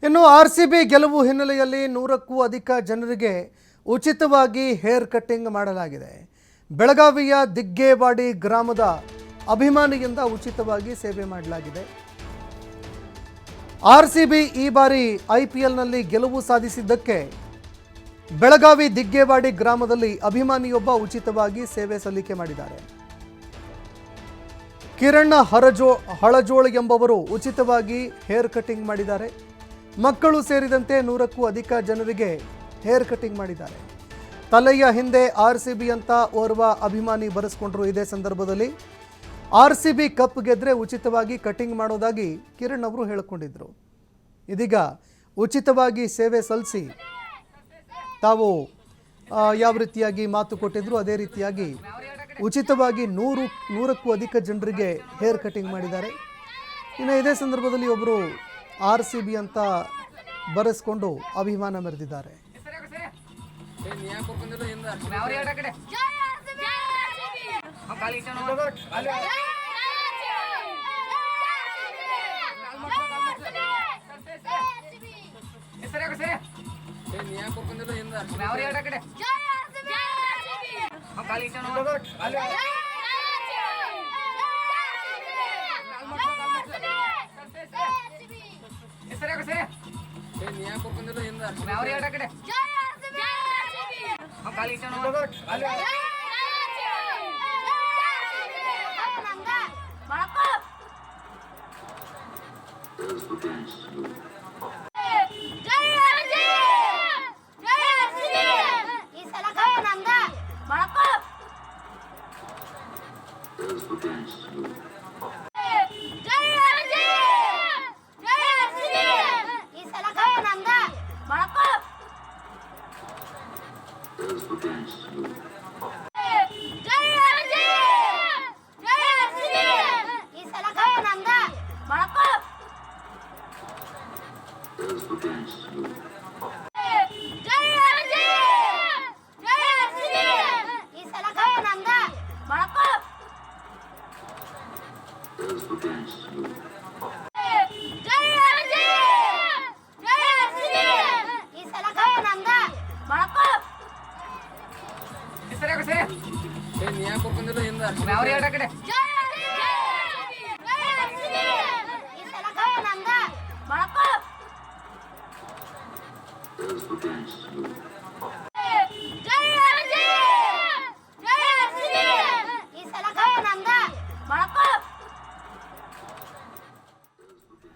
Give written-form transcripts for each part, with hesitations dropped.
ಇನ್ನು ಆರ್ಸಿಬಿ ಗೆಲುವು ಹಿನ್ನೆಲೆಯಲ್ಲಿ 100ಕ್ಕೂ ಅಧಿಕ ಜನರಿಗೆ ಉಚಿತವಾಗಿ ಹೇರ್ ಕಟ್ಟಿಂಗ್ ಮಾಡಲಾಗಿದೆ. ಬೆಳಗಾವಿಯ ದಿಗ್ಗೇವಾಡಿ ಗ್ರಾಮದ ಅಭಿಮಾನಿಯಿಂದ ಉಚಿತವಾಗಿ ಸೇವೆ ಮಾಡಲಾಗಿದೆ. ಆರ್ಸಿಬಿ ಈ ಬಾರಿ ಐಪಿಎಲ್ನಲ್ಲಿ ಗೆಲುವು ಸಾಧಿಸಿದ್ದಕ್ಕೆ ಬೆಳಗಾವಿ ದಿಗ್ಗೇವಾಡಿ ಗ್ರಾಮದಲ್ಲಿ ಅಭಿಮಾನಿಯೊಬ್ಬ ಉಚಿತವಾಗಿ ಸೇವೆ ಸಲ್ಲಿಕೆ ಮಾಡಿದ್ದಾರೆ. ಕಿರಣ್ ಹಳಜೋಳ ಎಂಬವರು ಉಚಿತವಾಗಿ ಹೇರ್ ಕಟ್ಟಿಂಗ್ ಮಾಡಿದ್ದಾರೆ. ಮಕ್ಕಳು ಸೇರಿದಂತೆ 100ಕ್ಕೂ ಅಧಿಕ ಜನರಿಗೆ ಹೇರ್ ಕಟ್ಟಿಂಗ್ ಮಾಡಿದ್ದಾರೆ. ತಲೆಯ ಹಿಂದೆ ಆರ್ಸಿಬಿ ಅಂತ ಓರ್ವ ಅಭಿಮಾನಿ ಬರೆಸ್ಕೊಂಡ್ರು. ಇದೇ ಸಂದರ್ಭದಲ್ಲಿ ಆರ್ಸಿಬಿ ಕಪ್ ಗೆದ್ರೆ ಉಚಿತವಾಗಿ ಕಟ್ಟಿಂಗ್ ಮಾಡೋದಾಗಿ ಕಿರಣ್ ಅವರು ಹೇಳಿಕೊಂಡಿದ್ರು. ಇದೀಗ ಉಚಿತವಾಗಿ ಸೇವೆ ಸಲ್ಲಿಸಿ ತಾವು ಯಾವ ರೀತಿಯಾಗಿ ಮಾತು ಕೊಟ್ಟಿದ್ರು ಅದೇ ರೀತಿಯಾಗಿ ಉಚಿತವಾಗಿ 100ಕ್ಕೂ ಅಧಿಕ ಜನರಿಗೆ ಹೇರ್ ಕಟ್ಟಿಂಗ್ ಮಾಡಿದ್ದಾರೆ. ಇನ್ನು ಇದೇ ಸಂದರ್ಭದಲ್ಲಿ ಒಬ್ಬರು ಆರ್ಸಿಬಿ ಅಂತ ಬರೆಸ್ಕೊಂಡು ಅಭಿಮಾನ ಮೆರೆದಿದ್ದಾರೆ.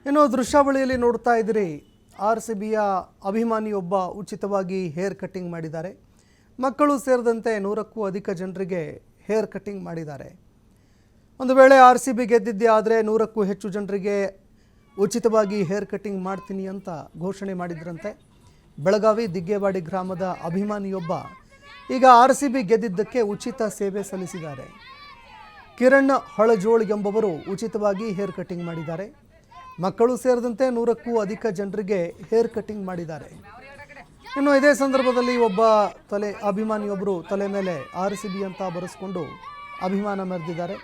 ಇನ್ನು ದೃಶ್ಯಾವಳಿಯಲ್ಲಿ ನೋಡ್ತಾ ಇದ್ದೀರಿ, ಆರ್ಸಿಬಿಯ ಅಭಿಮಾನಿಯೊಬ್ಬ ಉಚಿತವಾಗಿ ಹೇರ್ ಕಟ್ಟಿಂಗ್ ಮಾಡಿದ್ದಾರೆ. ಮಕ್ಕಳು ಸೇರಿದಂತೆ 100ಕ್ಕೂ ಅಧಿಕ ಜನರಿಗೆ ಹೇರ್ ಕಟ್ಟಿಂಗ್ ಮಾಡಿದ್ದಾರೆ. ಒಂದು ವೇಳೆ ಆರ್ಸಿಬಿ ಗೆದ್ದಿದ್ದೇ ಆದರೆ 100ಕ್ಕೂ ಹೆಚ್ಚು ಜನರಿಗೆ ಉಚಿತವಾಗಿ ಹೇರ್ ಕಟ್ಟಿಂಗ್ ಮಾಡ್ತೀನಿ ಅಂತ ಘೋಷಣೆ ಮಾಡಿದ್ರಂತೆ. ಬೆಳಗಾವಿ ದಿಗ್ಗೇವಾಡಿ ಗ್ರಾಮದ ಅಭಿಮಾನಿಯೊಬ್ಬ ಈಗ ಆರ್ಸಿಬಿ ಗೆದ್ದಿದ್ದಕ್ಕೆ ಉಚಿತ ಸೇವೆ ಸಲ್ಲಿಸಿದ್ದಾರೆ. ಕಿರಣ್ ಹಳಜೋಳ ಎಂಬವರು ಉಚಿತವಾಗಿ ಹೇರ್ ಕಟ್ಟಿಂಗ್ ಮಾಡಿದ್ದಾರೆ. ಮಕ್ಕಳು ಸೇರಿದಂತೆ 100ಕ್ಕೂ ಅಧಿಕ ಜನರಿಗೆ ಹೇರ್ ಕಟ್ಟಿಂಗ್ ಮಾಡಿದ್ದಾರೆ. ಇನ್ನು ಇದೇ ಸಂದರ್ಭದಲ್ಲಿ ಒಬ್ಬ ಅಭಿಮಾನಿಯೊಬ್ಬರು ತಲೆ ಮೇಲೆ ಆರ್ಸಿಬಿ ಅಂತ ಬರೆಸ್ಕೊಂಡು ಅಭಿಮಾನ ಮೆರೆದಿದ್ದಾರೆ.